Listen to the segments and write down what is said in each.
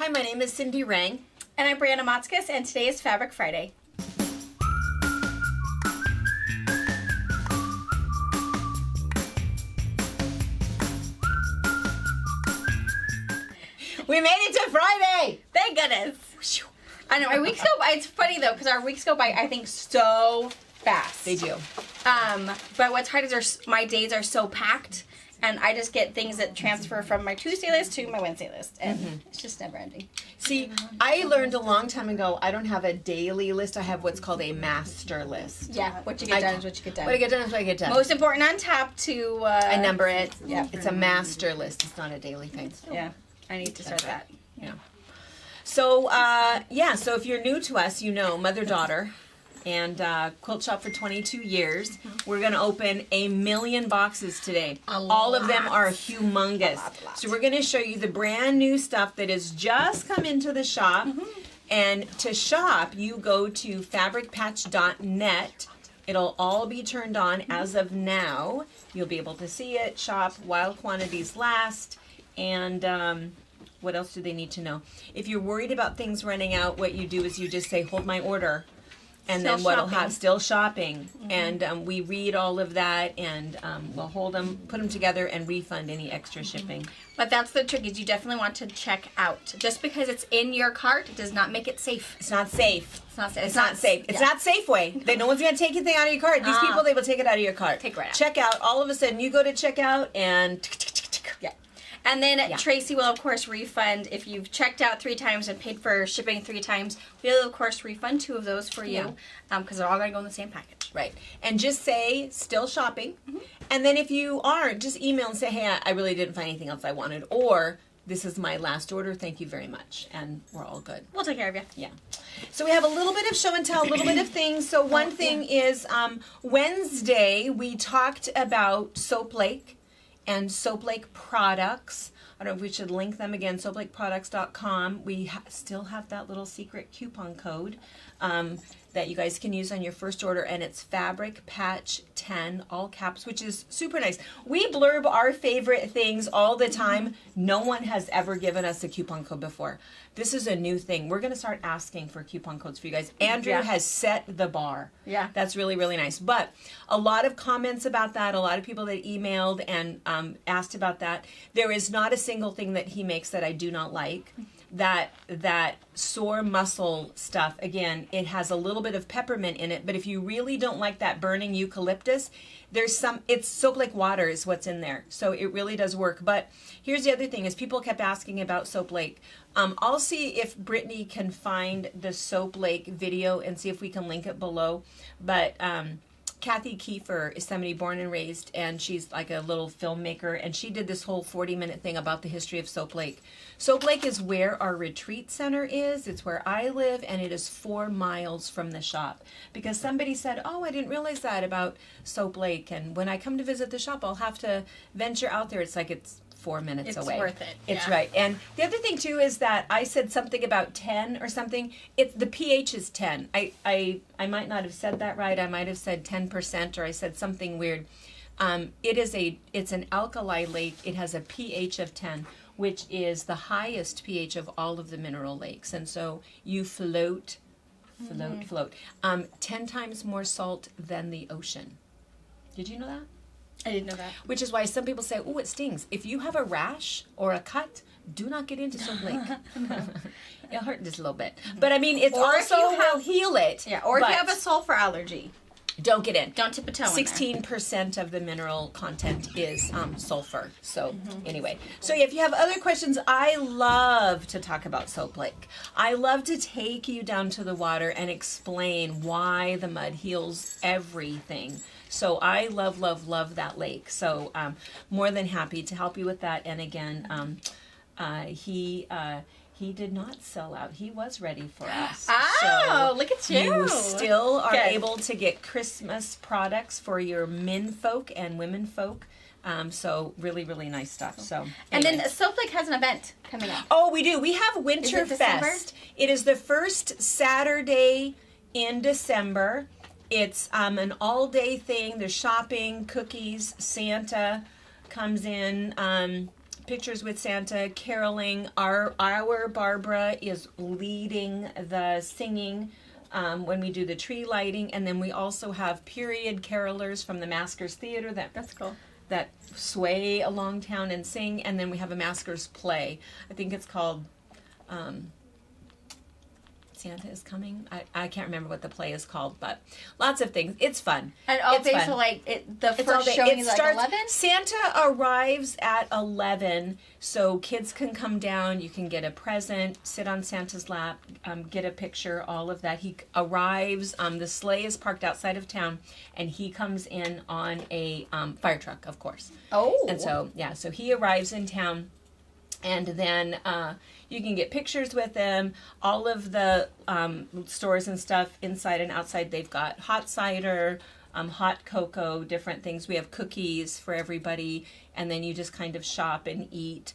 Hi, my name is Cindy Rang. And I'm Brianna Motzkus, and today is Fabric Friday. We made it to Friday! Thank goodness. I know, our weeks go by, it's funny though, because our weeks go by, I think, so fast. They do. But what's hard is my days are so packed, and I just get things that transfer from my Tuesday list to my Wednesday list, and it's just never ending. See, I learned a long time ago, I don't have a daily list, I have what's called a master list. Yeah, what you get done is what you get done. What I get done is what I get done. Most important on top to... I number it. Yeah. It's a master list, it's not a daily thing. Yeah, I need to start that. Yeah. So, so if you're new to us, you know, mother-daughter, and quilt shop for 22 years. We're going to open 1 million boxes today. All of them are humongous. A lot. So we're going to show you the brand new stuff that has just come into the shop. And to shop, you go to fabricpatch.net. It'll all be turned on as of now. You'll be able to see it, shop while quantities last, and what else do they need to know? If you're worried about things running out, what you do is you just say, hold my order. And Still then what'll shopping. have still shopping, and we read all of that, and we'll hold them, put them together, and refund any extra shipping. But that's the trick, is you definitely want to check out. Just because it's in your cart does not make it safe. It's not safe. It's not safe. It's not safe. It's not Safeway. No one's gonna take anything out of your cart. These people, they will take it out of your cart. Take right out. Check out. All of a sudden, you go to checkout, and Yeah. And then Tracy will, of course, refund if you've checked out 3 times and paid for shipping 3 times. We'll, of course, refund 2 of those for you because they're all going to go in the same package. Right. And just say, still shopping. And then if you aren't, just email and say, hey, I really didn't find anything else I wanted. Or, this is my last order. Thank you very much. And we're all good. We'll take care of you. Yeah. So we have a little bit of show and tell, a little bit of things. So one thing is Wednesday, we talked about Soap Lake and Soap Lake products. I don't know if we should link them again, soaplakeproducts.com. We still have that little secret coupon code that you guys can use on your first order, and it's Fabric Patch 10, all caps, which is super nice. We blurb our favorite things all the time. No one has ever given us a coupon code before. This is a new thing. We're going to start asking for coupon codes for you guys. Andrew has set the bar. Yeah. That's really, really nice. But a lot of comments about that, a lot of people that emailed and asked about that. There is not a single thing that he makes that I do not like. That sore muscle stuff, again, it has a little bit of peppermint in it, but if you really don't like that burning eucalyptus, it's Soap Lake water is what's in there. So it really does work. But here's the other thing is people kept asking about Soap Lake. I'll see if Brittany can find the Soap Lake video and see if we can link it below. But Kathy Kiefer is somebody born and raised, and she's like a little filmmaker, and she did this whole 40-minute thing about the history of Soap Lake. Soap Lake is where our retreat center is. It's where I live, and it is 4 miles from the shop. Because somebody said, oh, I didn't realize that about Soap Lake, and when I come to visit the shop, I'll have to venture out there. It's like it's 4 minutes away. It's worth it. It's right. And the other thing too is that I said something about 10 or something. The pH is 10. I might not have said that right. I might have said 10%, or I said something weird. It's an alkali lake. It has a pH of 10, which is the highest pH of all of the mineral lakes. And so you float 10 times more salt than the ocean. Did you know that? I didn't know that. Which is why some people say, oh, it stings. If you have a rash or a cut, do not get into Soap Lake. It'll hurt just a little bit. But I mean, it's Or if also you have- will heal it. Yeah, or if but you have a sulfur allergy, don't get in. don't tip a toe in there. 16% of the mineral content is sulfur. So anyway, so if you have other questions, I love to talk about Soap Lake. I love to take you down to the water and explain why the mud heals everything. So I love, love, love that lake. So more than happy to help you with that. And again, he did not sell out. He was ready for us. Oh, look at you. You still are Good. able to get Christmas products for your men folk and women folk. So really, really nice stuff. So And anyway. then Soap Lake has an event coming up. Oh, we do. We have Is it Winterfest. December? It is the first Saturday in December. It's an all-day thing. There's shopping, cookies, Santa comes in, pictures with Santa, caroling. Our Barbara is leading the singing when we do the tree lighting, and then we also have period carolers from the Maskers Theater That's cool. that sway along town and sing, and then we have a Maskers play. I think it's called Santa is Coming. I can't remember what the play is called, but lots of things. It's fun. And it's fun. So like the first showing is like 11? Santa arrives at 11, so kids can come down. You can get a present, sit on Santa's lap, get a picture, all of that. He arrives. The sleigh is parked outside of town, and he comes in on a fire truck, of course. Oh. And so, yeah, so he arrives in town. And then you can get pictures with them. All of the stores and stuff inside and outside, they've got hot cider, hot cocoa, different things. We have cookies for everybody. And then you just kind of shop and eat.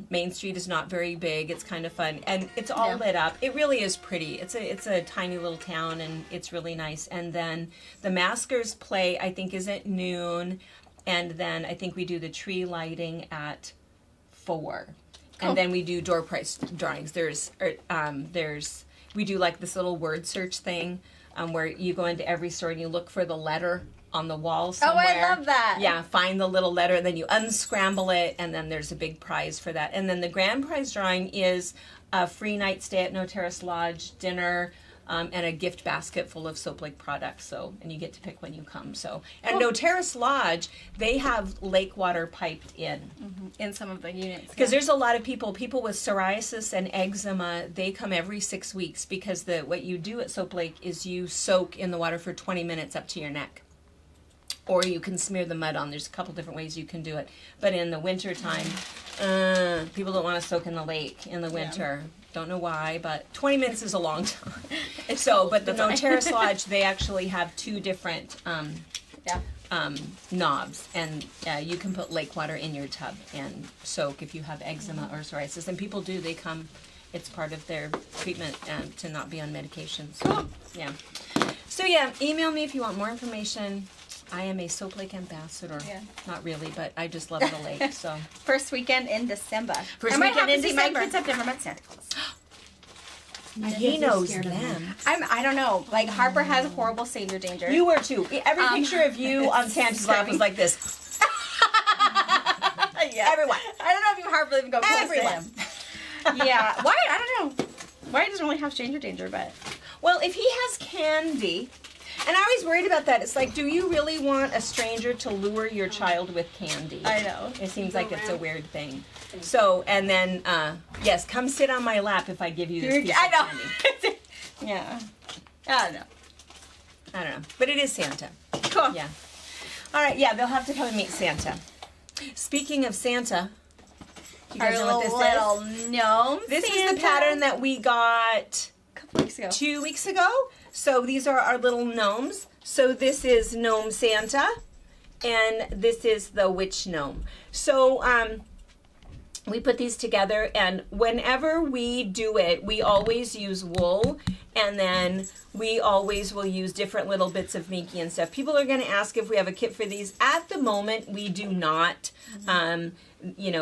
Main Street is not very big. It's kind of fun. And it's all lit up. It really is pretty. It's a tiny little town, and it's really nice. And then the Maskers play, I think, is at noon. And then I think we do the tree lighting at 4. Cool. And then we do door prize drawings. We do like this little word search thing where you go into every store and you look for the letter on the wall somewhere. Oh, I love that. Yeah, find the little letter, and then you unscramble it, and then there's a big prize for that. And then the grand prize drawing is a free night stay at No Terrace Lodge, dinner, and a gift basket full of Soap Lake products. So, and you get to pick when you come. So, and No Terrace Lodge, they have lake water piped in. In some of the units. Because there's a lot of people with psoriasis and eczema, they come every 6 weeks because what you do at Soap Lake is you soak in the water for 20 minutes up to your neck. Or you can smear the mud on. There's a couple different ways you can do it. But in the winter time, people don't want to soak in the lake in the winter. Don't know why, but 20 minutes is a long time. But the No Terrace Lodge, they actually have 2 different knobs, and you can put lake water in your tub and soak if you have eczema or psoriasis. And people do; they come. It's part of their treatment to not be on medication. So, yeah. So yeah, email me if you want more information. I am a Soap Lake ambassador. Yeah. Not really, but I just love the lake. So first weekend in December. I might have to in see December. My kids have never met Santa Claus. He knows them. I don't know. Like Harper has a horrible stranger danger. You were too. Every picture of you on Santa's lap was like this. Yeah. Everyone. I don't know if you Harper even go close to him. Yeah. Why? I don't know. Why he doesn't really have stranger danger, but. Well, if he has candy. And I was worried about that. It's like, do you really want a stranger to lure your child with candy? I know. It seems like it's a weird thing. So, and then, yes, come sit on my lap if I give you this piece of candy. Yeah. I don't know. But it is Santa. Cool. Yeah. All right, yeah, they'll have to come and meet Santa. Speaking of Santa, you guys know what this little gnome This Santa. is the pattern that we got a couple weeks ago. 2 weeks ago. So these are our little gnomes. So this is Gnome Santa, and this is the Witch Gnome. So we put these together, and whenever we do it, we always use wool, and then we always will use different little bits of Minky and stuff. People are going to ask if we have a kit for these. At the moment, we do not.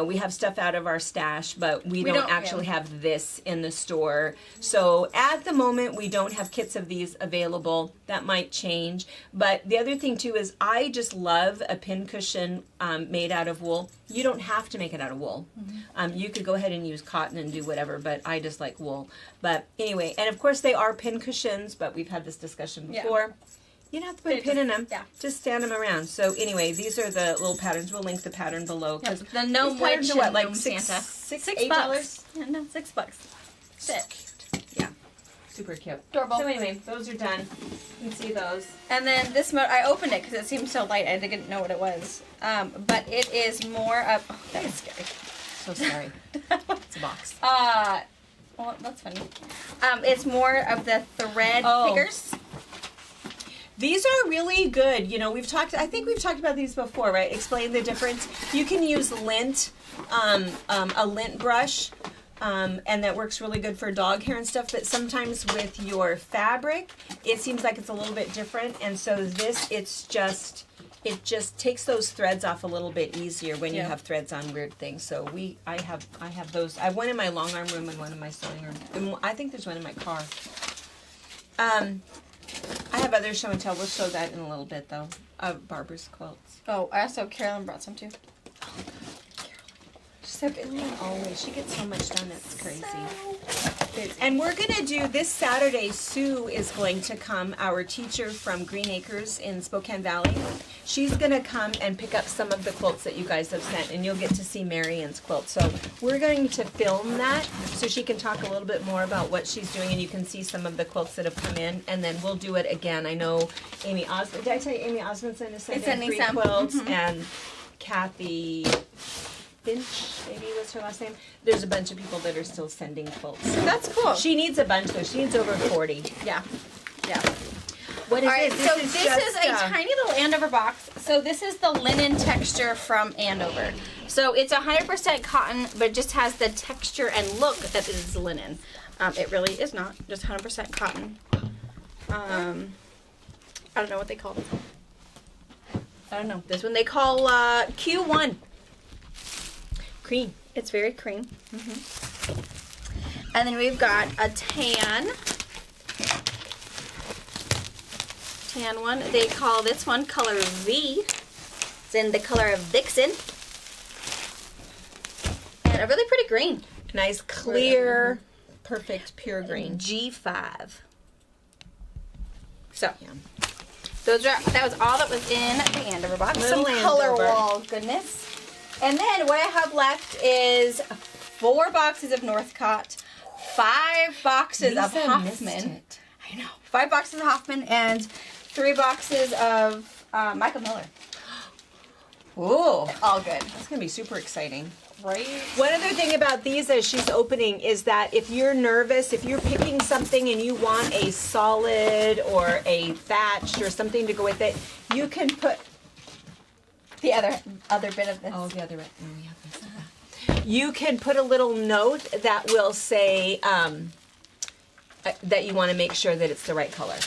We have stuff out of our stash, but we don't actually have this in the store. So at the moment, we don't have kits of these available. That might change. But the other thing, too, is I just love a pincushion made out of wool. You don't have to make it out of wool. You could go ahead and use cotton and do whatever, but I just like wool. But anyway, and of course, they are pincushions, but we've had this discussion before. Yeah. You don't have to put a pin in them. Yeah. Just stand them around. So anyway, these are the little patterns. We'll link the pattern below. Yep. The gnome witch are what, like Santa. $8? Yeah, no, $6. So cute. Yeah. Super cute. Adorable. So anyway, those are done. You can see those. And then this I opened it because it seemed so light. I didn't know what it was. But it is more of. Oh, that was scary. So scary. It's a box. Well, that's funny. It's more of the thread pickers. These are really good. You know, I think we've talked about these before, right? Explain the difference. You can use lint, a lint brush, and that works really good for dog hair and stuff, but sometimes with your fabric, it seems like it's a little bit different, and so this, it's just it just takes those threads off a little bit easier when you have threads on weird things. So I have those. I have one in my long arm room and one in my sewing room. And I think there's one in my car. I have other show and tell. We'll show that in a little bit though. Barbara's quilts. Oh, also Carolyn brought some too. She's so busy always. She gets so much done. It's crazy. And we're going to do this Saturday. Sue is going to come, our teacher from Green Acres in Spokane Valley. She's going to come and pick up some of the quilts that you guys have sent, and you'll get to see Marion's quilt. So we're going to film that so she can talk a little bit more about what she's doing, and you can see some of the quilts that have come in, and then we'll do it again. I know Amy Osmond. Did I tell you Amy Osmondson is sending 3 quilts, and Kathy Finch, maybe was her last name. There's a bunch of people that are still sending quilts. So that's cool. She needs a bunch though. She needs over 40. Yeah. Yeah. What is this? this? So this is a tiny little Andover box. So this is the linen texture from Andover. So it's 100% cotton, but it just has the texture and look that it is linen. It really is not, just 100% cotton. I don't know what they call it. I don't know. This one they call Q1. Cream. It's very cream. And then we've got a tan one. They call this one color V. It's in the color of Vixen. And a really pretty green. Nice, clear, perfect, pure green. G5. So, that was all that was in the Andover box. Little Some color Andover. wall goodness. And then what I have left is 4 boxes of Northcott, 5 boxes of Hoffman. I know. 5 boxes of Hoffman and 3 boxes of Michael Miller. Ooh, All good. that's gonna be super exciting. Right? One other thing about these as she's opening is that if you're nervous, if you're picking something and you want a solid or a thatched or something to go with it, you can put The other bit of this. the other way. Oh, we have this. You can put a little note that will say that you want to make sure that it's the right color.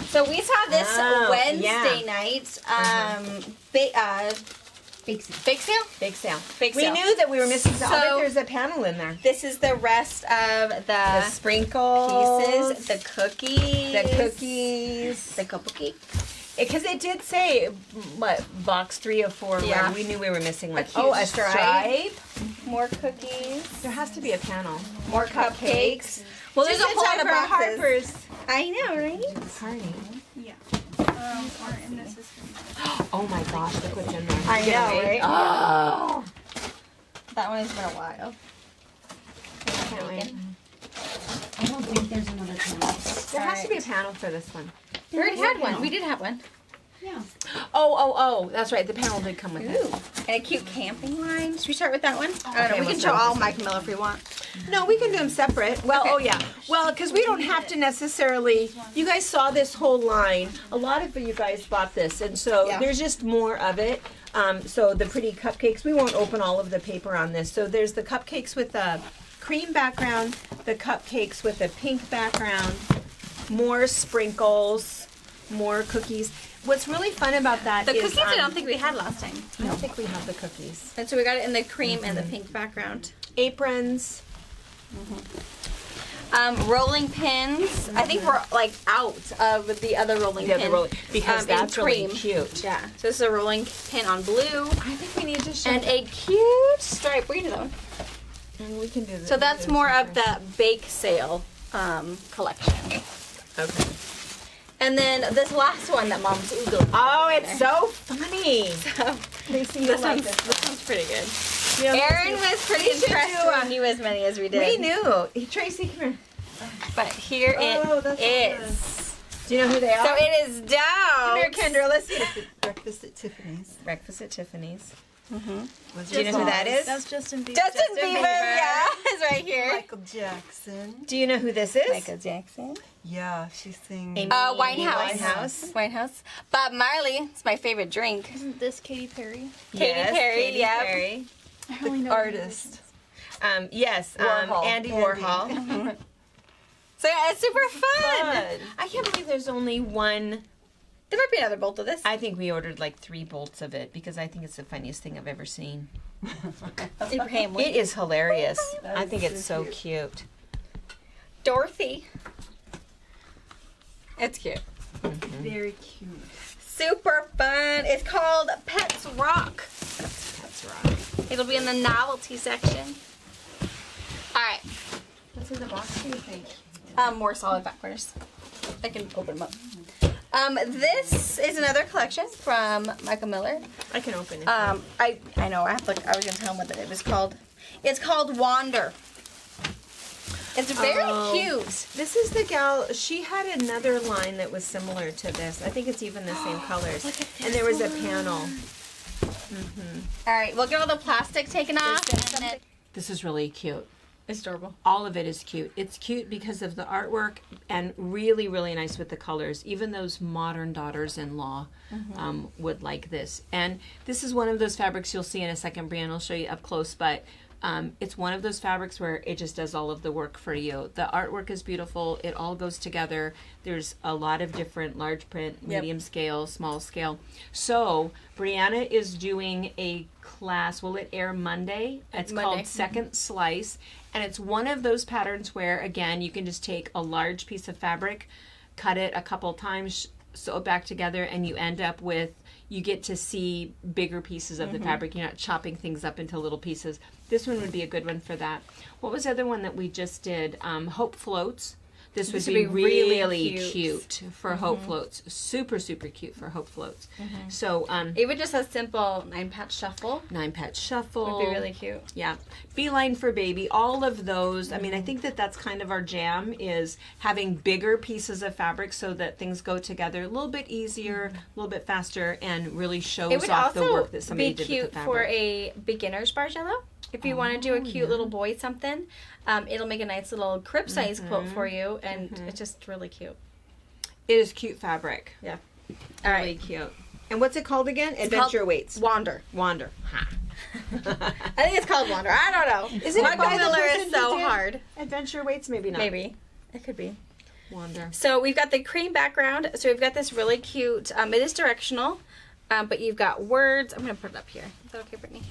So we saw this Wednesday yeah. night. Bake sale. Bake sale? Bake sale. Bake We sale. knew that we were missing. So- I bet there's a panel in there. This is the rest of The the sprinkles, pieces, the cookies, the cookies. the cupcake. Because it did say what box 3 of 4. Yeah. Where we knew we were missing like cute a stripe. stripe. More cookies, There has to be a panel. more cupcakes. Well, there's a Just in whole time lot of for boxes. Harper's I know, right? party. Yeah. Aren't in the system. Oh my gosh, look what's in there. I know, right? Oh. That one has been a while. Can't wait. I don't think there's another panel. There has to be a panel for this one. We already had one. We did have one. Yeah. Oh, that's right. The panel did come with it. Ooh, and a cute camping line. Should we start with that one? I don't Okay, know. We we'll can show start with all this Mike Miller if we want. No, we can do them separate. Well, Okay. oh yeah. Well, because we don't have to necessarily. You guys saw this whole line. A lot of you guys bought this, and so Yeah. there's just more of it. So the pretty cupcakes. We won't open all of the paper on this. So there's the cupcakes with the cream background, the cupcakes with a pink background, more sprinkles, more cookies. What's really fun about that The is cookies I don't think we had last time. I don't think we have the cookies. And so we got it in the cream and the pink background. Aprons. Rolling pins. I think we're like out of the other rolling Yeah, pin. the rolling because in that's really cream. cute. Yeah. So this is a rolling pin on blue I think we need to show. and a cute stripe. We can do that one. And we can do this. So that's more of the bake sale collection. Okay. And then this last one that Mom's oogling. Oh, it's so funny. This one's pretty good. You know, Aaron was pretty we should impressed do when knew as many as we did. we knew. Tracy, come here. But here Oh, it that's is. Do you know who they are? So it is down. Come here, Kendra. Let's see. Breakfast at Tiffany's. Breakfast at Tiffany's. Was Do you know who that is? That's Justin Bieber. Justin Bieber, yeah, is right here. Michael Jackson. Do you know who this is? Michael Jackson. Yeah, she sings. Amy Winehouse. Winehouse. Bob Marley. It's my favorite drink. Isn't this Katy Perry? Yes, Perry, Katy yep. Perry. I only know Artist. Yes, Warhol. Andy Andy. Warhol. So yeah, it's super fun. I can't believe there's only one There might be another bolt of this. I think we ordered like 3 bolts of it because I think it's the funniest thing I've ever seen. Abraham, It is hilarious. That I is think it's so so cute. Dorothy. It's cute. Very cute. Super fun. It's called Pets Rock. That's right. It'll be in the novelty section. All right. What's in the box, do you think? More solid back corners. I can open them up. This is another collection from Michael Miller. I can open it. I know. I was gonna tell him what it was called. It's called Wander. It's very cute. This is the gal. She had another line that was similar to this. I think it's even the same colors. And there was a panel. All right, we'll get all the plastic taken off. And then This is really cute. it's adorable. All of it is cute. It's cute because of the artwork and really, really nice with the colors. Even those modern daughters-in-law would like this. And this is one of those fabrics you'll see in a second. Brianna will show you up close, but it's one of those fabrics where it just does all of the work for you. The artwork is beautiful. It all goes together. There's a lot of different large print, medium scale, small scale. So Brianna is doing a class. Will it air Monday? It's called Second Slice. And it's one of those patterns where, again, you can just take a large piece of fabric, cut it a couple times, sew it back together, and you end up with, you get to see bigger pieces of the fabric. You're not chopping things up into little pieces. This one would be a good one for that. What was the other one that we just did? Hope Floats. This would be really cute for Hope Floats. Super, super cute for Hope Floats. So, Even just a simple 9-patch shuffle 9-patch shuffle. would be really cute. Yeah. Beeline for baby. All of those. I mean, I think that that's kind of our jam, is having bigger pieces of fabric so that things go together a little bit easier, a little bit faster, and really It shows would off the also work that somebody be did cute with the for fabric. a beginner's Bargello. If you want to do a cute little boy something, it'll make a nice little crib size quilt for you, and it's just really cute. It is cute fabric. Yeah. All All right. Really cute. And what's it called again? Adventure called Weights. Wander. Wander. Ha. I think it's called Wander. I don't know. Isn't it Michael by the Miller person is who so did hard. Adventure Weights? Maybe not. Maybe. It could be. Wander. So we've got the cream background. So we've got this really cute, it is directional, but you've got words. I'm going to put it up here. Is that okay, Brittany?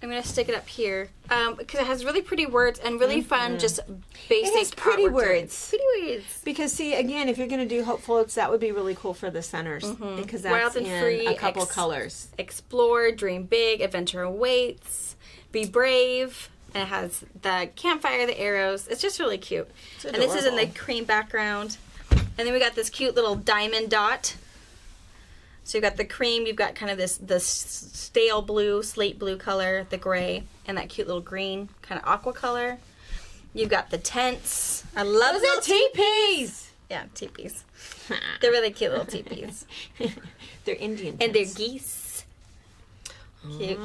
I'm going to stick it up here because it has really pretty words and really fun, just basic It has pretty artwork words. Pretty words. Because see, again, if you're going to do Hope Floats, that would be really cool for the centers because that's Wild and in free, a couple colors. Explore, dream big, adventure awaits, be brave. And it has the campfire, the arrows. It's just really cute. And this is in the cream background. And then we got this cute little diamond dot. So you've got the cream, you've got kind of this stale blue, slate blue color, the gray, and that cute little green kind of aqua color. You've got the tents. I love Those are teepees. Yeah, teepees. They're really cute little teepees. They're Indian. And they're tents. geese. Cute.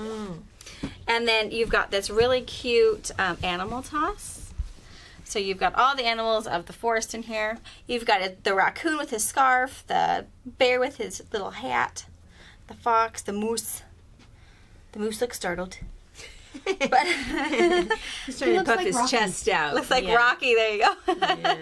And then you've got this really cute animal toss. So you've got all the animals of the forest in here. You've got the raccoon with his scarf, the bear with his little hat, the fox, the moose. The moose looks startled. But He's trying to puff like his Rocky. chest out. looks like Yeah. Rocky. There you go. Yeah.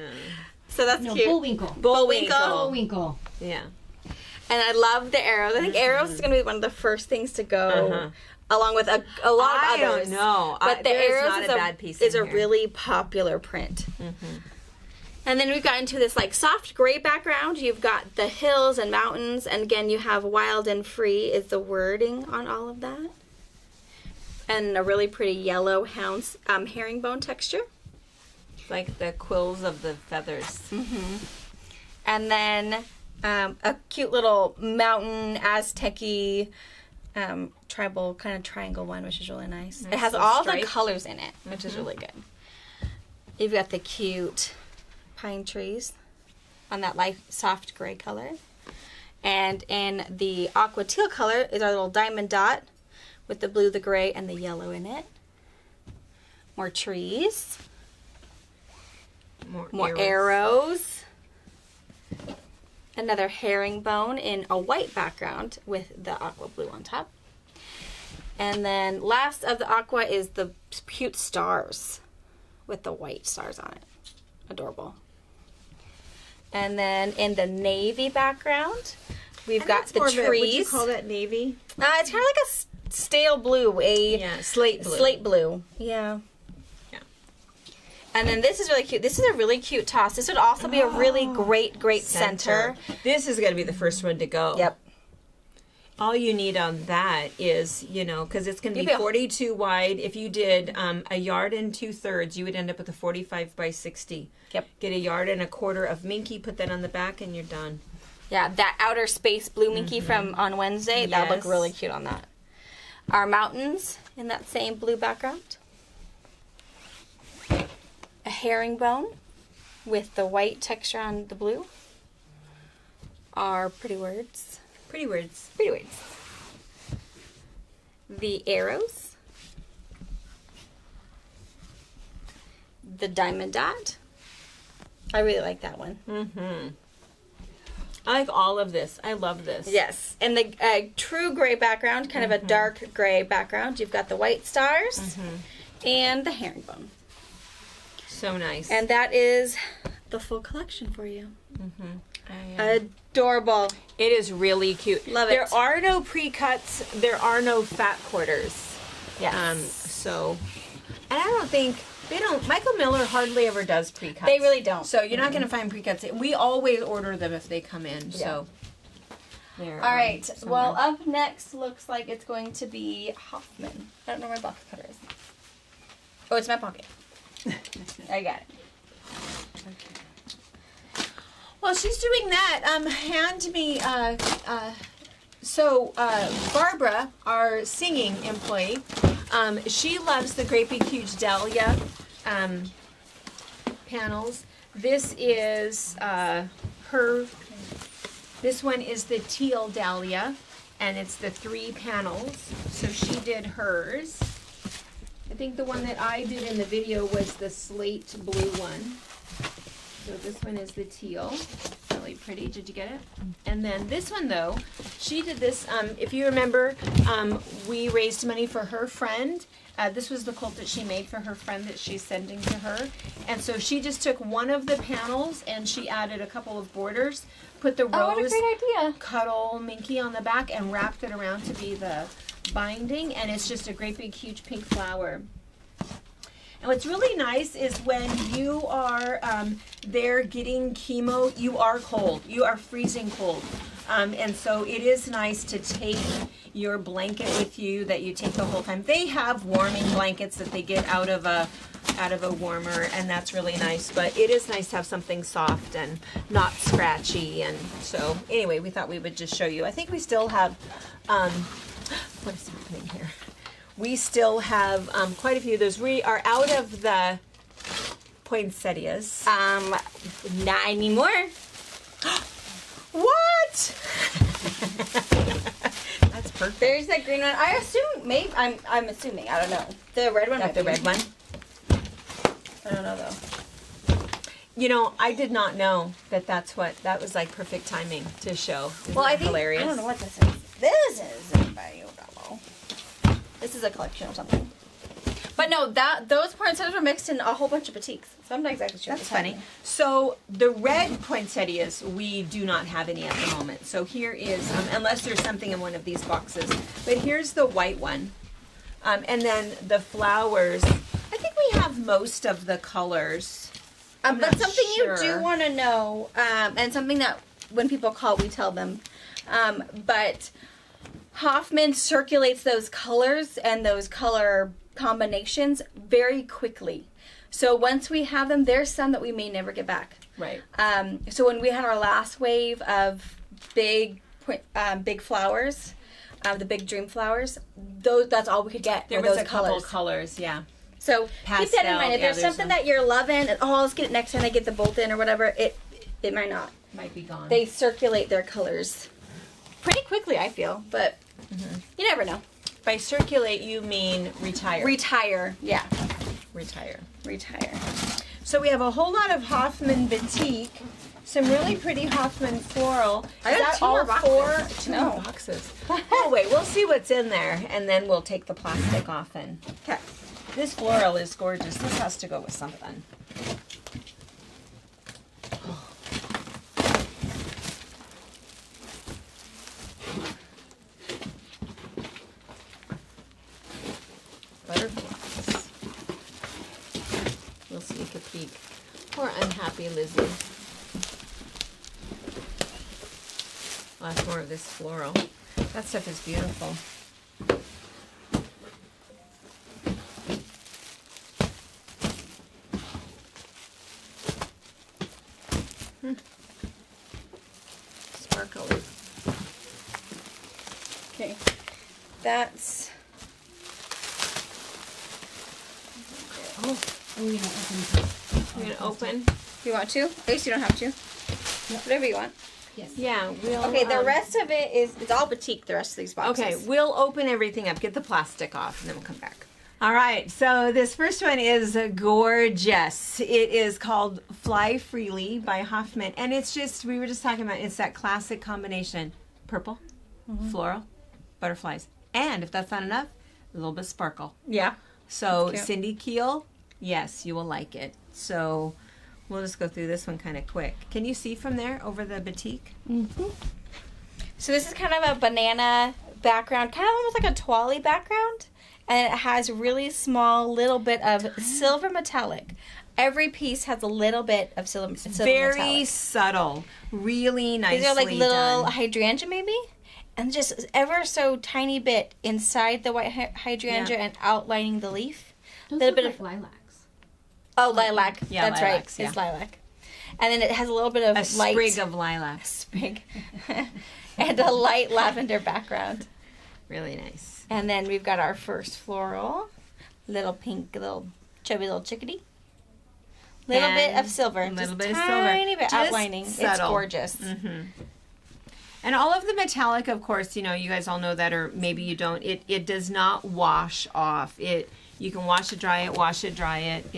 So that's No, cute. Bullwinkle. Bullwinkle. Bullwinkle. Yeah. And I love the arrows. I think arrows is going to be one of the first things to go, along with a lot of I others. don't know. But the there is arrows not is a bad piece is in a here. really popular print. And then we've got into this like soft gray background. You've got the hills and mountains, and again you have wild and free is the wording on all of that. And a really pretty yellow herringbone texture. like the quills of the feathers. And then a cute little mountain Aztec-y tribal kind of triangle one, which is really nice. It has little all stripe. the colors in it, which is really good. You've got the cute pine trees on that light soft gray color. And in the aqua teal color is our little diamond dot with the blue, the gray, and the yellow in it. More trees. More arrows. Another herringbone in a white background with the aqua blue on top. And then last of the aqua is the cute stars with the white stars on it. Adorable. And then in the navy background, we've And got that's the more of a- would you trees. call that navy? It's kind of like a stale blue, Yeah, slate blue. slate blue. Yeah. Yeah. And then this is really cute. This is a really cute toss. This would also be a really great center. This is going to be the first one to go. Yep. All you need on that is, you know, because it's going to be Maybe a- 42 wide. If you did a yard and 2/3, you would end up with a 45 by 60. Yep. Get a yard and a quarter of minky, put that on the back, and you're done. Yeah, that outer space blue minky from on Wednesday, that would Yes. look really cute on that. Our mountains in that same blue background. A herringbone with the white texture on the blue. Our pretty words. Pretty words. Pretty words. The arrows. The diamond dot. I really like that one. Mm-hmm. I like all of this. I love this. Yes, and the true gray background, kind of a dark gray background. You've got the white stars and the herringbone. So nice. And that is the full collection for you. I, Adorable. it is really cute. Love it. There are no pre-cuts. There are no fat quarters. Yes. So, and I don't think they don't. Michael Miller hardly ever does pre-cuts. They really don't. So you're not going to find pre-cuts. We always order them if they come in. So. They're, All right. somewhere. Well, up next looks like it's going to be Hoffman. I don't know where my box cutter is. Oh, it's in my pocket. I got it. While she's doing that, hand me. So Barbara, our singing employee, she loves the great big huge dahlia panels. This is her. This one is the teal dahlia, and it's the 3 panels. So she did hers. I think the one that I did in the video was the slate blue one. So this one is the teal. Really pretty. Did you get it? And then this one, though, she did this. If you remember, we raised money for her friend. This was the quilt that she made for her friend that she's sending to her. And so she just took one of the panels and she added a couple of borders, put the Oh, what a rose great idea. cuddle minky on the back, and wrapped it around to be the binding. And it's just a great big huge pink flower. And what's really nice is when you are there getting chemo, you are cold. You are freezing cold. And so it is nice to take your blanket with you that you take the whole time. They have warming blankets that they get out of a warmer, and that's really nice. But it is nice to have something soft and not scratchy. And so anyway, we thought we would just show you. I think we still have, what is happening here? We still have quite a few of those. We are out of the poinsettias. Not anymore. What? That's perfect. There's that green one. I assume, maybe, I'm assuming, I don't know. The red one. Got the red one. I don't know though. You know, I did not know that that was like perfect timing to show. Isn't Well, that I think, hilarious? I don't know what this is. This is a Biodemo. This is a collection of something. But no, those poinsettias were mixed in a whole bunch of batiks. So I'm not exactly sure. That's what's funny. happening. So the red poinsettias, we do not have any at the moment. So here is, unless there's something in one of these boxes. But here's the white one. And then the flowers, I think we have most of the colors. I'm But not something sure. you do want to know, and something that when people call, we tell them. But Hoffman circulates those colors and those color combinations very quickly. So once we have them, there's some that we may never get back. Right. So when we had our last wave of big flowers, the big dream flowers, that's all we could get. There were was those a couple colors. colors, yeah. So keep that in mind. If yeah, there's there's something some. that you're loving, and let's get it next time I get the bolt in or whatever, it might not. Might be gone. They circulate their colors pretty quickly, I feel, but you never know. By circulate, you mean retire. Retire, yeah, Retire. retire. So we have a whole lot of Hoffman Batik, some really pretty Hoffman floral. I Is got that 2 more all boxes. 4? 2 No. more boxes. Oh wait, we'll see what's in there, and then we'll take the plastic off. And Okay. this floral is gorgeous. This has to go with something. batik. Poor unhappy Lizzie. Lots more of this floral. That stuff is beautiful. Sparkly. Okay, that's. Oh, We're gonna open. we're gonna open. You want to? At least you don't have to. Whatever you want. Yes. Yeah, we'll. Okay, the rest of it is it's all batik. The rest of these boxes. Okay, we'll open everything up, get the plastic off, and then we'll come back. All right, so this first one is gorgeous. It is called Fly Freely by Hoffman, and it's just, we were just talking about, it's that classic combination. Purple, floral, butterflies, and if that's not enough, a little bit of sparkle. Yeah. So That's cute. Cindy Keel, yes, you will like it. So we'll just go through this one kind of quick. Can you see from there over the batik? So this is kind of a banana background, kind of almost like a toile background, and it has really small little bit of silver metallic. Every piece has a little bit of silver Very metallic. subtle, really nicely These are like little done. hydrangea maybe, and just ever so tiny bit inside the white hydrangea Yeah. and outlining the leaf. Those Little look bit like of lilacs. oh lilac. Yeah, That's lilacs, right. yeah. It's lilac, and then it has a little bit of A light sprig of lilac. sprig, and a light lavender background. Really nice. And then we've got our first floral, little pink, little chubby little chickadee. Little bit of silver, little just bit of silver. tiny bit Just outlining. It's subtle. gorgeous. And all of the metallic, of course, you know, you guys all know that, or maybe you don't. It does not wash off. You can wash it, dry it, wash it, dry it.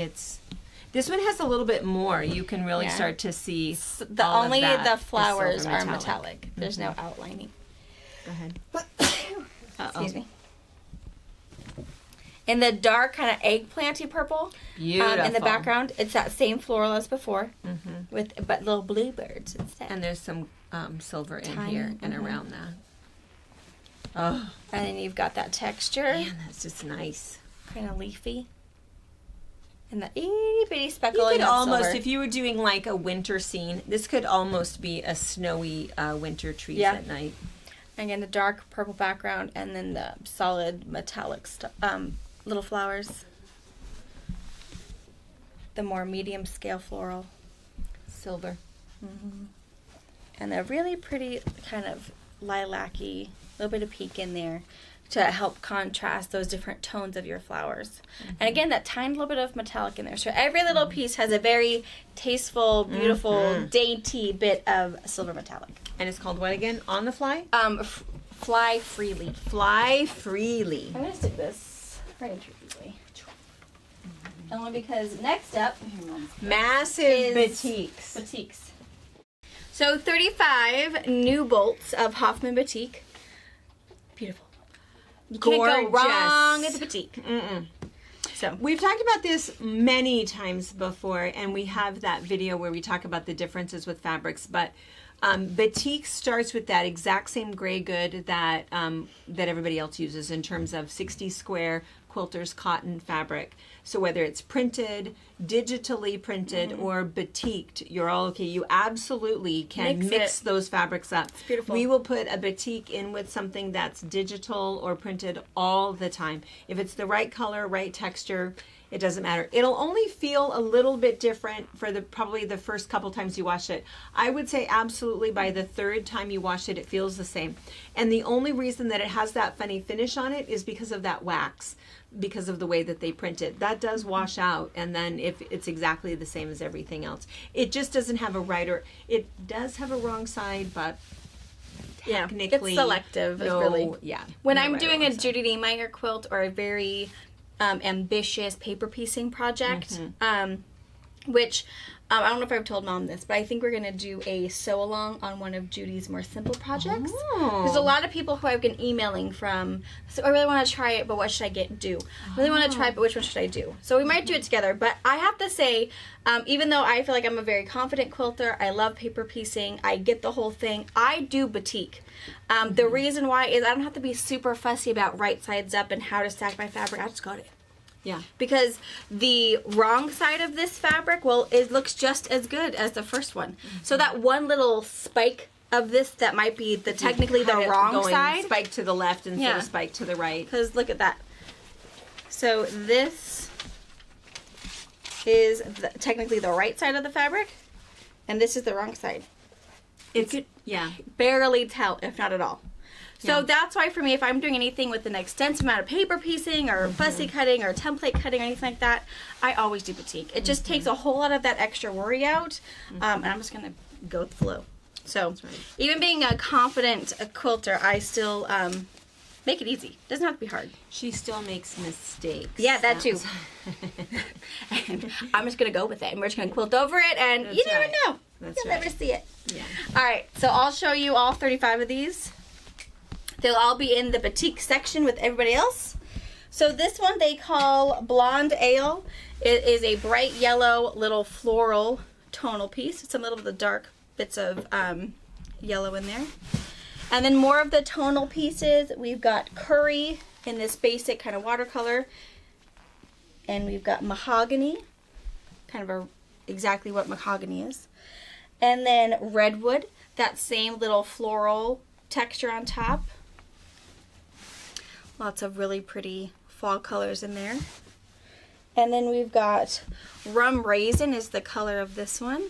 This one has a little bit more. You can really Yeah. start to see The all of only that the is flowers silver are metallic. There's no outlining. Go ahead. Excuse me. In the dark kind of eggplanty purple, Beautiful. in the background, it's that same floral as before, but little bluebirds instead. And there's some silver in Tiny, here and around that. Oh, And then you've got that texture, man, that's just nice. kind of leafy. And the itty bitty speckle You in could that almost, silver. if you were doing like a winter scene, this could almost be a snowy winter trees Yeah. at night. Again, the dark purple background, and then the solid metallic little flowers. The more medium scale floral. Silver. And a really pretty kind of lilac-y, little bit of pink in there to help contrast those different tones of your flowers. And again, that tiny little bit of metallic in there. So every little piece has a very tasteful, beautiful, dainty bit of silver metallic. And it's called what again? On the Fly? Fly freely. Fly Freely. I'm going to stick this right into Freely. Only because next up, Massive Is- batiks. batiks. So 35 new bolts of Hoffman Batik. Beautiful. You can't go Gorgeous. wrong with the batik. So We've talked about this many times before, and we have that video where we talk about the differences with fabrics, but batik starts with that exact same gray good that that everybody else uses in terms of 60 square quilters cotton fabric. So whether it's printed, digitally printed, or batiked, you're all okay. You absolutely can mix it. those fabrics up. It's beautiful. We will put a batik in with something that's digital or printed all the time. If it's the right color, right texture, it doesn't matter. It'll only feel a little bit different for probably the first couple times you wash it. I would say absolutely by the third time you wash it, it feels the same. And the only reason that it has that funny finish on it is because of that wax, because of the way that they print it. That does wash out, and then if it's exactly the same as everything else. It just doesn't have a right or, it does have a wrong side, but yeah, technically, it's selective. no, really. yeah. When no I'm right or doing wrong a side. Judy Niemeyer quilt or a very ambitious paper piecing project, which I don't know if I've told Mom this, but I think we're going to do a sew along on one of Judy's more simple projects. There's a lot of people who I've been emailing from, so I really want to try it, but what should I do? I really want to try it, but which one should I do? So we might do it together, but I have to say, even though I feel like I'm a very confident quilter, I love paper piecing, I get the whole thing, I do batik. The reason why is I don't have to be super fussy about right sides up and how to stack my fabric. I just got it. Yeah. Because the wrong side of this fabric, well, it looks just as good as the first one. So that one little spike of this that might be technically the Cut it wrong going side. Spike to the left instead Yeah. of spike to the right. Because look at that. So this is technically the right side of the fabric, and this is the wrong side. It's could- yeah. Barely tell, if not at all. So Yeah. that's why for me, if I'm doing anything with an extensive amount of paper piecing or fussy cutting or template cutting or anything like that, I always do batik. It just takes a whole lot of that extra worry out, and I'm just going to go with the flow. So even being a confident quilter, I still make it easy. It doesn't have to be hard. She still makes mistakes. Yeah, that too. That's- And I'm just going to go with it, and we're just going to quilt over it, and That's you never right. know. That's You'll right. never see it. Yeah. All right, so I'll show you all 35 of these. They'll all be in the batik section with everybody else. So this one they call Blonde Ale. It is a bright yellow little floral tonal piece. Some little of the dark bits of yellow in there. And then more of the tonal pieces. We've got Curry in this basic kind of watercolor. And we've got Mahogany, kind of exactly what mahogany is. And then Redwood, that same little floral texture on top. Lots of really pretty fall colors in there. And then we've got Rum Raisin is the color of this one.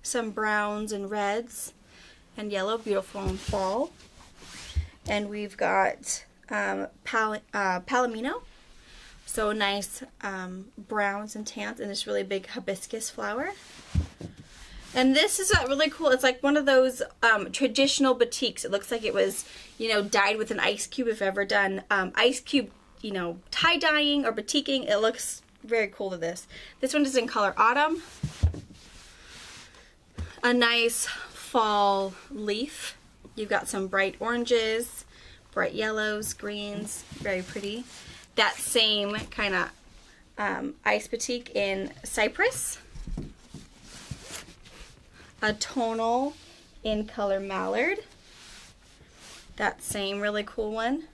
Some browns and reds and yellow, beautiful in fall. And we've got Palomino. So nice browns and tans and this really big hibiscus flower. And this is really cool. It's like one of those traditional batiks. It looks like it was, dyed with an ice cube. If you've ever done ice cube, tie-dyeing or batiking, it looks very cool to this. This one is in color Autumn. A nice fall leaf. You've got some bright oranges, bright yellows, greens, very pretty. That same kind of ice batik in Cypress. A tonal in color Mallard. That same really cool one.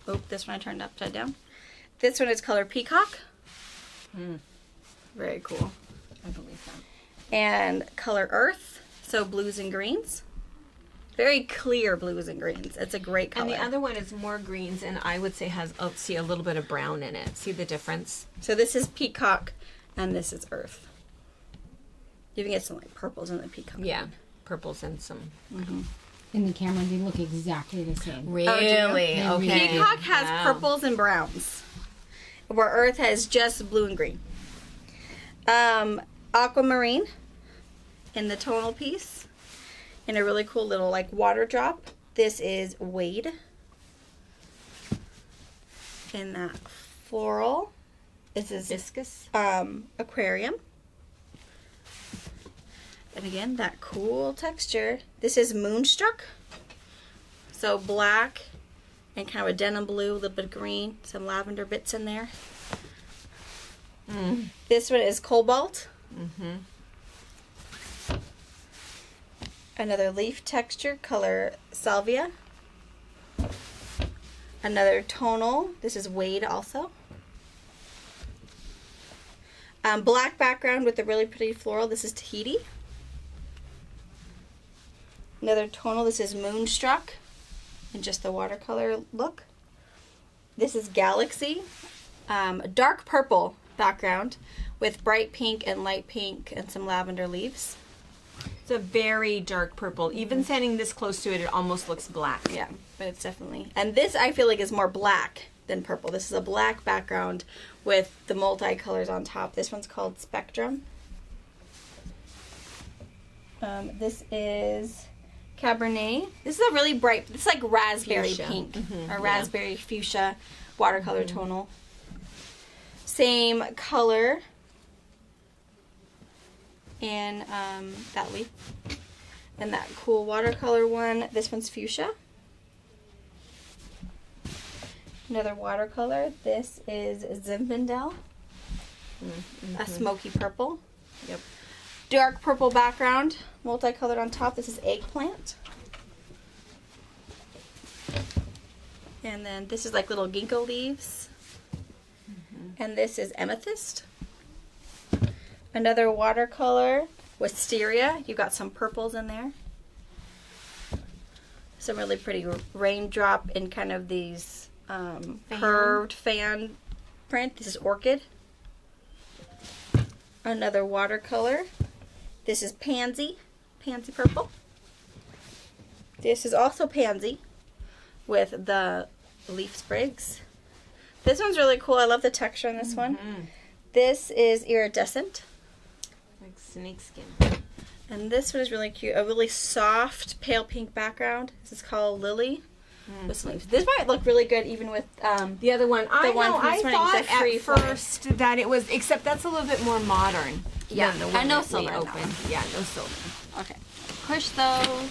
Oh, this one I turned upside down. This one is color Peacock. Very cool. I believe that. And color Earth. So blues and greens. Very clear blues and greens. It's a great color. And the other one is more greens, and I would say has see a little bit of brown in it. See the difference? So this is Peacock, and this is Earth. You can get some like purples in the Peacock. Yeah, purples and some. In the camera, they look exactly the same. Really? Yeah, Okay. Peacock has Wow. purples and browns, where Earth has just blue and green. Aquamarine in the tonal piece, in a really cool little like water drop. This is Wade in that floral. This is Hibiscus. Aquarium. And again, that cool texture. This is Moonstruck. So black and kind of a denim blue, a little bit of green, some lavender bits in there. This one is Cobalt. Another leaf texture, color Salvia. Another tonal. This is Wade also. Black background with a really pretty floral. This is Tahiti. Another tonal. This is Moonstruck. And just the watercolor look. This is Galaxy. Dark purple background with bright pink and light pink and some lavender leaves. It's a very dark purple. Even standing this close to it, it almost looks black. Yeah, but it's definitely... And this I feel like is more black than purple. This is a black background with the multicolors on top. This one's called Spectrum. This is Cabernet. This is a really bright... It's like raspberry Fuchsia. pink or raspberry fuchsia watercolor tonal. Same color in that leaf. And that cool watercolor one. This one's fuchsia. Another watercolor. This is Zinfandel. A smoky purple. Yep. Dark purple background, multicolored on top. This is Eggplant. And then this is like little ginkgo leaves. And this is Amethyst. Another watercolor, Wisteria. You got some purples in there. Some really pretty raindrop in kind of these curved fan print. This is Orchid. Another watercolor. This is Pansy Purple. This is also Pansy with the leaf sprigs. This one's really cool. I love the texture on this one. This is Iridescent. Like snake skin. And this one is really cute. A really soft, pale pink background. This is called Lily with some leaves. This might look really good even with The other one, I one thought the free at flow. first that it was, except that's a little bit more modern. Yeah, than the and one no that we silver in that opened. one. Yeah, no silver. Okay. Push those.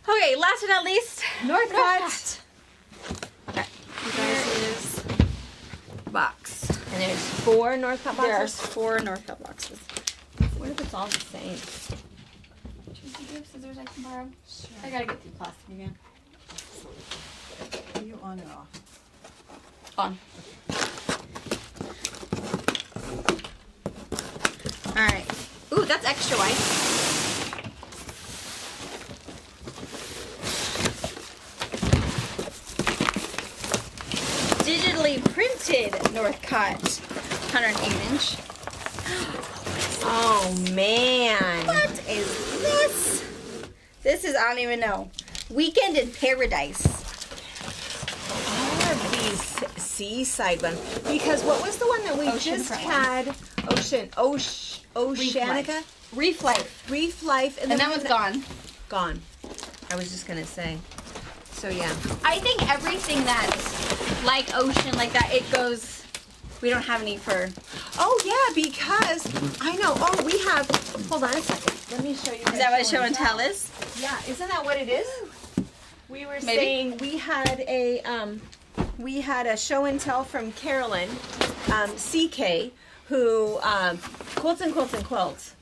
Okay, last but not least, Northcutt. Okay. Here is box. And there's 4 Northcutt boxes. There's 4 Northcutt boxes. What if it's all the same? Do you have scissors I can borrow? Sure. I gotta get through plastic again. Are you on or off? On. Alright. Ooh, that's extra wide. Digitally printed Northcutt 108-inch. Oh man. What is this? This is, I don't even know. Weekend in Paradise. All of these seaside ones. Because what was the one that we just Oceanfront had? Oceanica? Reef Life. Reef Life. And that one's gone. Gone. I was just gonna say. So yeah. I think everything that's like ocean, like that, it goes. We don't have any for. Oh yeah, because I know. Oh, we have. Hold on a second. Let me show you. Is that what show and tell is? Yeah, isn't that what it is? We were Maybe. saying we had a show and tell from Carolyn, CK, who quilts and quilts and quilts,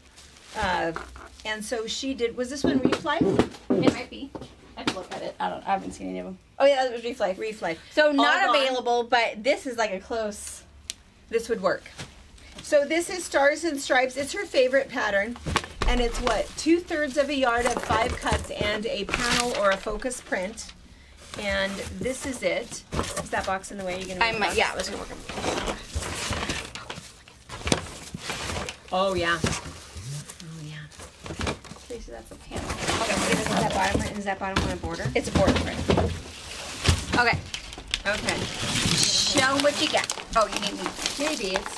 and so she did. Was this one Reef Life? It might be. I have to look at it. I haven't seen any of them. Oh yeah, that was Reef Life. Reef Life. So All not gone. available, but this is like a close. This would work. So this is Stars and Stripes. It's her favorite pattern. And it's what? 2/3 of a yard of 5 cuts and a panel or a focus print. And this is it. Is that box in the way? Are you gonna? I might. Yeah, I was gonna work on. Oh yeah. Oh yeah. Please, that's a panel. Is that bottom one a border? It's a border print. Okay. Okay. Show 'em what you got. Oh, you need me. Maybe it's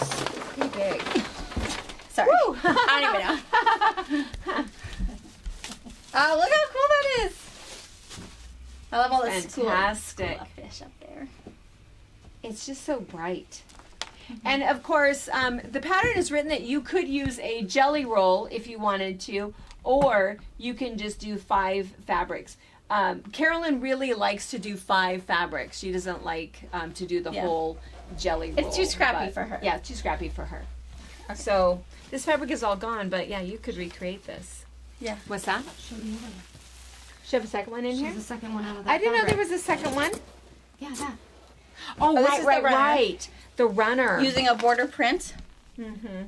pretty big. Sorry. I don't even know. Oh, look how cool that is. I love all this Fantastic. cool fish up there. It's just so bright. And of course, the pattern is written that you could use a jelly roll if you wanted to, or you can just do 5 fabrics. Carolyn really likes to do 5 fabrics. She doesn't like to do the whole jelly roll. It's too scrappy but- for her. Yeah, too scrappy for her. So this fabric is all gone, but yeah, you could recreate this. Yeah. What's that? Show the other one. Should I have a second one in Show here? the second one out of that I didn't know fabric. there was a second one. Yeah, that. Oh, this right, is the right, runner. right. The runner. Using a border print. Mm-hmm.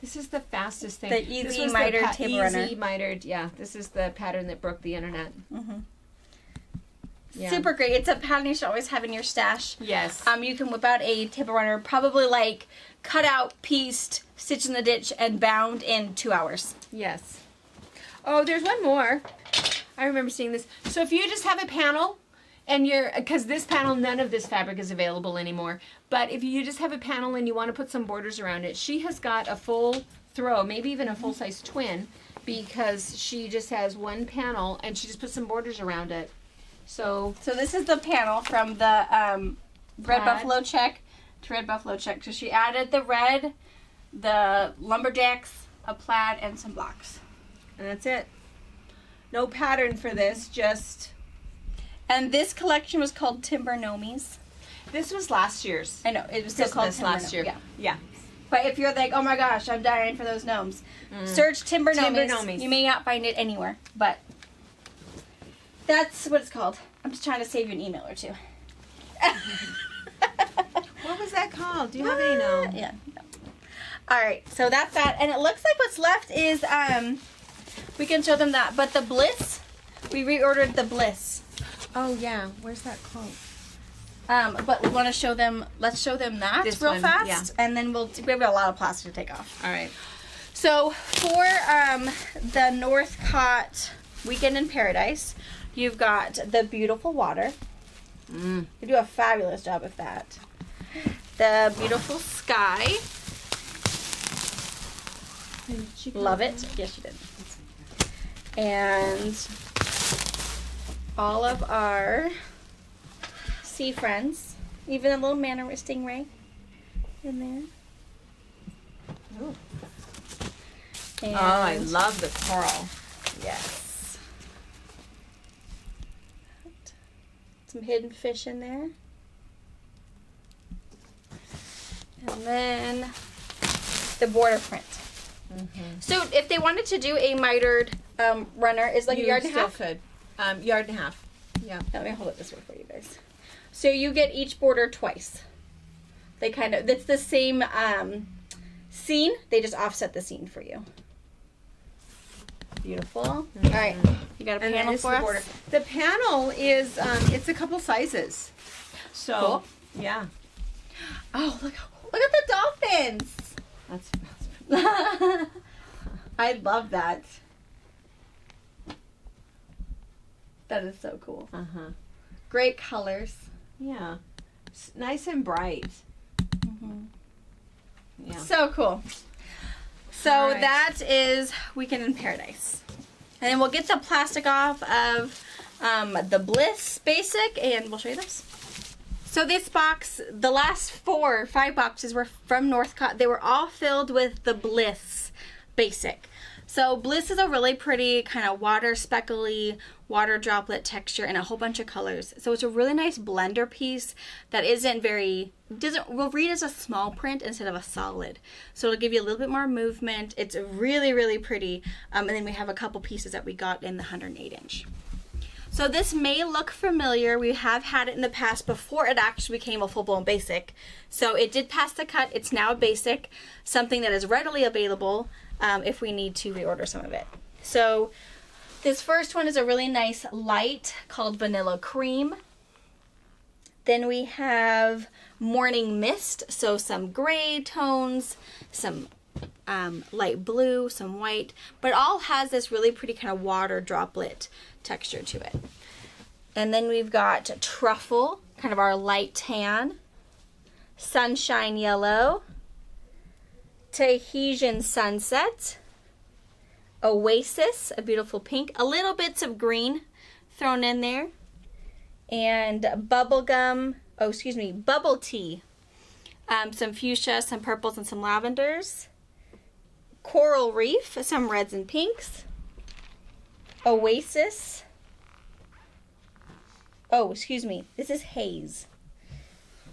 This is the fastest thing. The This easy was the mitered table runner. Easy mitered, yeah. This is the pattern that broke the internet. Yeah. Super great. It's a pattern you should always have in your stash. Yes. You can whip out a table runner, probably like cut out, pieced, stitched in the ditch, and bound in 2 hours. Yes. Oh, there's one more. I remember seeing this. So if you just have a panel and because this panel, none of this fabric is available anymore, but if you just have a panel and you want to put some borders around it, she has got a full throw, maybe even a full-size twin, because she just has one panel and she just put some borders around it. So this is the panel from the Red Plaid. Buffalo check to Red Buffalo check. So she added the red, the lumberjacks, a plaid, and some blocks. and that's it. No pattern for this, just... And this collection was called Timber Gnomies. This was last year's. I know, it was still called Christmas Timber last year. Gnome, Yeah. But if you're like, oh my gosh, I'm dying for those gnomes, search Timber Timber Gnomies. Gnomies. You may not find it anywhere, but that's what it's called. I'm just trying to save you an email or two. was that called? Do you have any? No. Yeah. No. All right, so that's that, and it looks like what's left is we can show them that, but the Bliss, we reordered the Bliss. Oh yeah. Where's that called? But we want to show them. Let's show them that This real one, fast, yeah. and then we have a lot of plastic to take off. All right. So for the Northcott Weekend in Paradise, you've got the beautiful water. You do a fabulous job of that. The beautiful sky. Love it. Yes, you did. And all of our sea friends, even a little manta ray stingray in there. Ooh. And Oh, I love the coral. yes. Some hidden fish in there. And then the border print. So if they wanted to do a mitered runner, is like a yard and a half. Could. Yard and a half. Yeah. Let me hold it this way for you guys. So you get each border twice. They kind of, it's the same scene. They just offset the scene for you. Beautiful. All right. You got a And then panel it's for the us? border. The panel is it's a couple sizes. So Cool. yeah. Oh, look at the dolphins. That's I love that. That is so cool. uh-huh. Great colors. Yeah. Nice and bright. Yeah. So cool. So All right. that is Weekend in Paradise. And then we'll get the plastic off of the Bliss Basic, and we'll show you this. So this box, the last 4 or 5 boxes were from Northcott. They were all filled with the Bliss Basic. So Bliss is a really pretty kind of water speckly, water droplet texture and a whole bunch of colors. So it's a really nice blender piece that will read as a small print instead of a solid. So it'll give you a little bit more movement. It's really, really pretty. And then we have a couple pieces that we got in the 108 inch. So this may look familiar. We have had it in the past before it actually became a full-blown basic. So it did pass the cut. It's now a basic, something that is readily available if we need to reorder some of it. So this first one is a really nice light called Vanilla Cream. Then we have Morning Mist, so some gray tones, some light blue, some white, but it all has this really pretty kind of water droplet texture to it. And then we've got Truffle, kind of our light tan, Sunshine Yellow, Tahitian Sunset, Oasis, a beautiful pink, a little bits of green thrown in there, and Bubble Tea, some fuchsia, some purples, and some lavenders, Coral Reef, some reds and pinks, Oasis, this is Haze.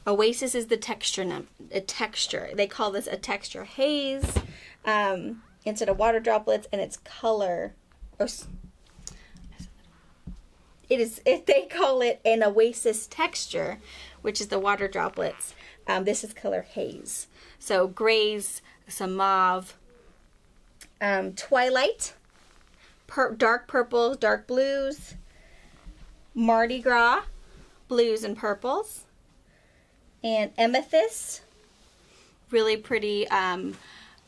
Oasis is the texture. They call this a texture haze instead of water droplets, and it's color. They call it an Oasis texture, which is the water droplets. This is color haze. So grays, some mauve, twilight, dark purples, dark blues, Mardi Gras, blues and purples, and amethyst, really pretty kind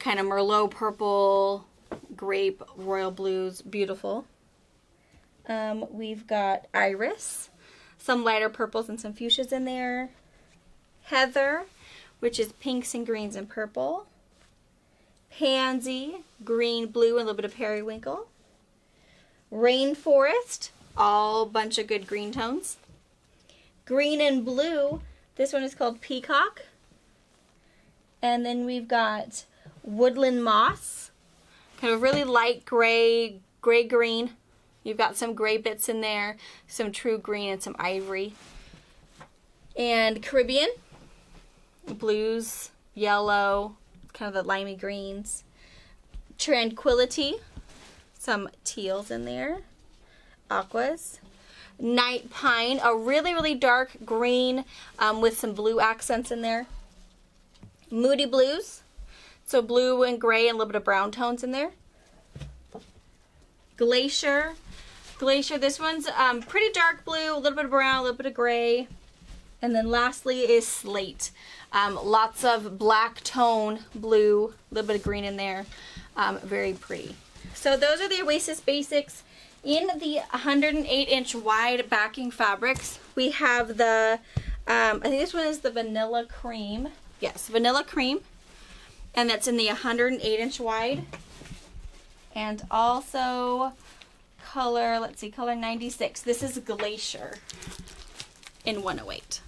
of Merlot purple, grape, royal blues, beautiful. We've got iris, some lighter purples and some fuchsias in there. Heather, which is pinks and greens and purple. Pansy, green, blue, and a little bit of periwinkle. Rainforest, all bunch of good green tones. Green and blue, this one is called Peacock. And then we've got Woodland Moss, kind of really light gray green. You've got some gray bits in there, some true green, and some ivory. And Caribbean, blues, yellow, kind of the limey greens. Tranquility, some teals in there. Aquas. Night Pine, a really, really dark green with some blue accents in there. Moody Blues. So blue and gray and a little bit of brown tones in there. Glacier. Glacier, this one's pretty dark blue, a little bit of brown, a little bit of gray. And then lastly is Slate. Lots of black tone, blue, a little bit of green in there. Very pretty. So those are the Oasis Basics. In the 108-inch wide backing fabrics, we have the, I think this one is the Vanilla Cream. Yes, Vanilla Cream. And that's in the 108-inch wide. And also color, let's see, color 96. This is Glacier in 108.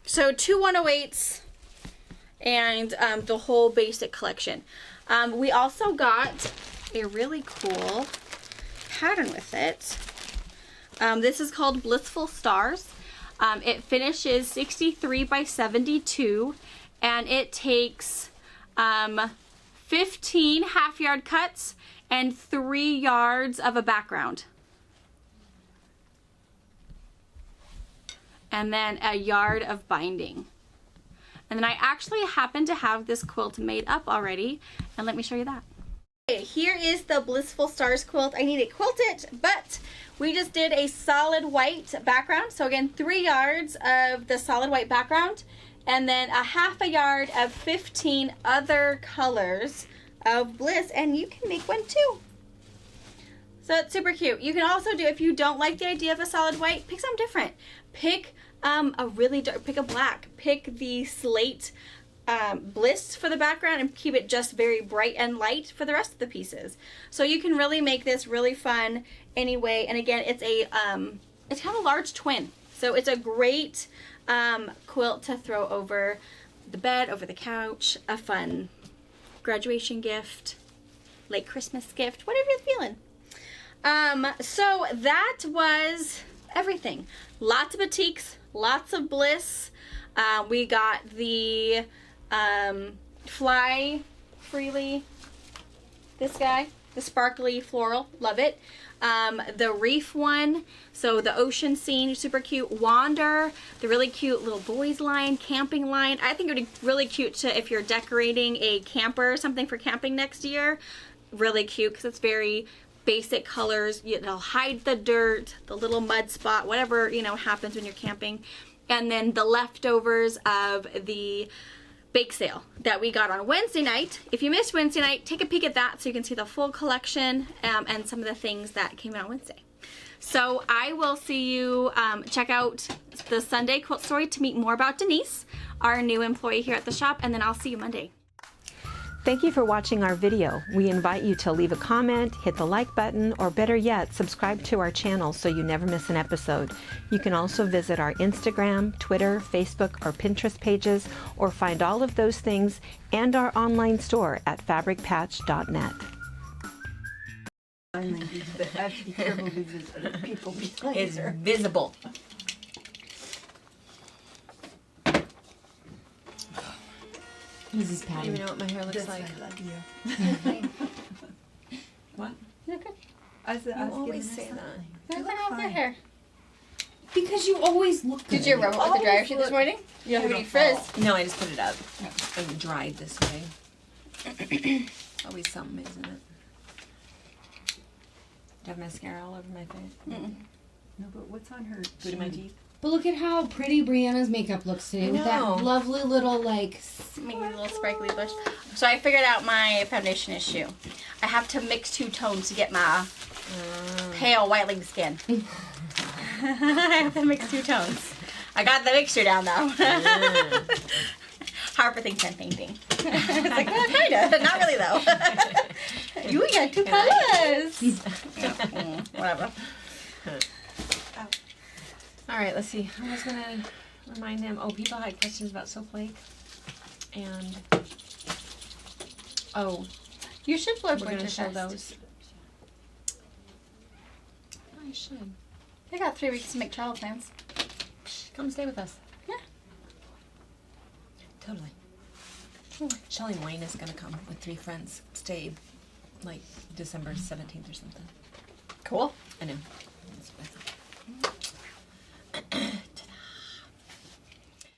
So 2 108s and the whole basic collection. We also got a really cool pattern with it. This is called Blissful Stars. It finishes 63 by 72 and it takes 15 half-yard cuts and 3 yards of a background. And then a yard of binding. And then I actually happen to have this quilt made up already, and let me show you that. Okay, here is the Blissful Stars quilt. I need it quilted, but we just did a solid white background. So again, 3 yards of the solid white background, and then a half a yard of 15 other colors of bliss, and you can make one too. So it's super cute. You can also do, if you don't like the idea of a solid white, pick something different. Pick a really dark, pick a black, pick the slate bliss for the background and keep it just very bright and light for the rest of the pieces. So you can really make this really fun anyway. And again, it's a it's kind of a large twin. So it's a great quilt to throw over the bed, over the couch, a fun graduation gift, late Christmas gift, whatever you're feeling. So that was everything. Lots of batiks, lots of bliss. We got the Fly Freely, this guy, the sparkly floral, love it. The reef one, so the ocean scene, super cute. Wander, the really cute little boys line, camping line. I think it would be really cute to, if you're decorating a camper or something for camping next year, really cute because it's very basic colors. It'll hide the dirt, the little mud spot, whatever, you know, happens when you're camping. And then the leftovers of the bake sale that we got on Wednesday night. If you missed Wednesday night, take a peek at that so you can see the full collection and some of the things that came out Wednesday. So I will see you, check out the Sunday quilt story to meet more about Denise, our new employee here at the shop, and then I'll see you Monday. Thank you for watching our video. We invite you to leave a comment, hit the like button, or better yet, subscribe to our channel so you never miss an episode. You can also visit our Instagram, Twitter, Facebook, or Pinterest pages, or find all of those things and our online store at fabricpatch.net. I have to be careful because there's other people behind It's her. visible. This is Do pattern. you know what my hair looks This like? I love you. What? I was You getting always her say that. something. Where's the hell with your hair? Because you always look good. Did you rub it with the dryer sheet this morning? You have any frizz? No, I just put it up. It dried this way. Always something, isn't it? Do you have mascara all over my face? No, but what's on her? Good in my teeth? But look at how pretty Brianna's makeup looks today with know. that lovely little like. Make me a little sparkly blush. So I figured out my foundation issue. I have to mix 2 tones to get my pale whitening skin. I have to mix 2 tones. I got the mixture down though. Harper thinks I'm painting. It's like, well, kinda. Not really though. You got 2 colors. Whatever. All right, let's see. I was gonna remind them. Oh, people had questions about Soap Lake, and oh, You should blur we're gonna show Winterfest. those. I should I got 3 weeks to make travel plans. come stay with us. Yeah. Totally. Shelly and Wayne is gonna come with 3 friends. Stay like December 17th or something. Cool. I know. That's fine.